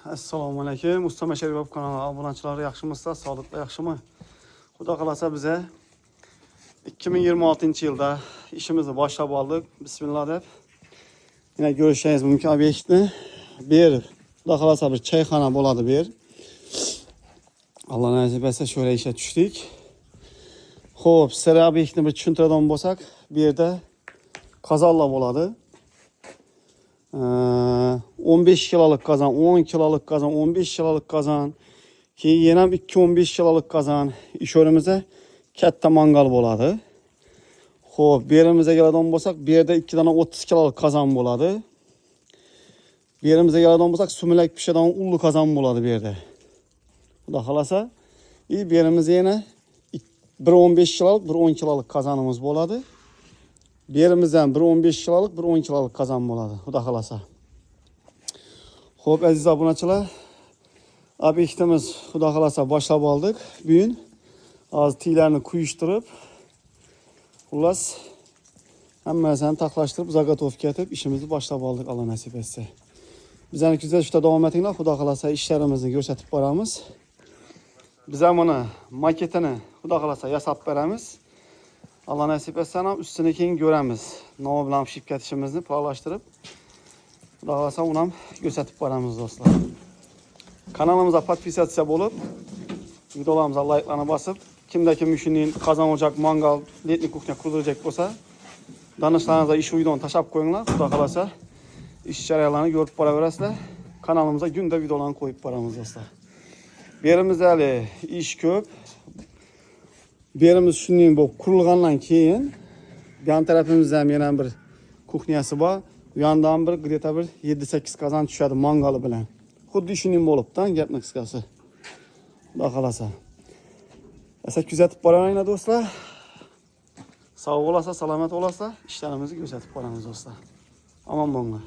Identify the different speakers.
Speaker 1: Assalomu alaykum. Ustama Sheribov kanali obunachilar yaxshimisizlar? Sog'liqli yaxshimi? Xudo qalasa bize 2026-yilda ishimizni boshlab oldik. Bismillah deb. Yine görüşeceğiz mümkün obyektni. Bir xudo qalasa bir çayxona bo'ladi bu yer. Allah nasip etsa şöyle işe tushdik. Xo'p, sizlarga obyektni bir tushuntiradigan bo'lsak, bu yerda qazonlar bo'ladi. 15 kiloluk kazan, 10 kiloluk kazan, 15 kiloluk kazan. Keyin yana 2-15 kiloluk kazan. İş önümüzde katta mangal bo'ladi. Xo'p, bu yerimizga keladigan bo'lsak, bu yerda 2 dona 30 kiloluk kazan bo'ladi. Bu yerimizga keladigan bo'lsak, sumalak pishadigan ullu kazan bo'ladi bu yerda. Xudo xolasa, bu yerimizda yana bir 15 kiloluk, bir 10 kiloluk kazanımız bo'ladi. Bir yerimizden bir 15 kiloluk, bir 10 kiloluk kazan bo'ladi. Xudo xolasa. Xo'p, aziz obunachilar, obyektimiz xudo xolasa boshlab oldik. Bugun hozir tiylarni quyishtirib, xullas hammasini taxlashtirib, zagotovka etib ishimizni boshlab oldik, Alloh nasib etsa. Bizlarni kuzatishda davom etinglar, xudo xolasa ishlarimizni ko'rsatib boramiz. Biz ham buni maketini xudo xolasa yasab beramiz. Allah nasip etsa ham ustini keyin ko'ramiz. Nomi bilan pishib ketishimizni planlashtirib, xudo xolasa uni ham ko'rsatib boramiz do'stlar. Kanalimizga podpisatsiya bo'lib, videolarımıza like'larni bosib, kimda kim shunday qozon ocak, mangal, letniy kuchnya qurdirajak bo'lsa, danışlarınıza ish videoni tashlab qo'yinglar. Xudo xolasa ish jarayonlarini ko'rib boraverasizlar. Kanalimizga kunda videolarni qo'yib boramiz do'stlar. Bu yerimizda hali ish ko'p. Bu yerimiz shunday bo'lib qurilgandan keyin bu yan tarafimizda ham yana bir kuxnyasi bor. Bu yandan bir где-то bir 7-8 qozon tushadi mangali bilan. Xuddi shunday bo'libdi, gapning qisqasi. Xudo xolasa. Esa kuzatib boraveringlar do'stlar. Sog' bo'lasa, salomat bo'lasa, ishlarimizni ko'rsatib boramiz do'stlar. Omon bo'linglar.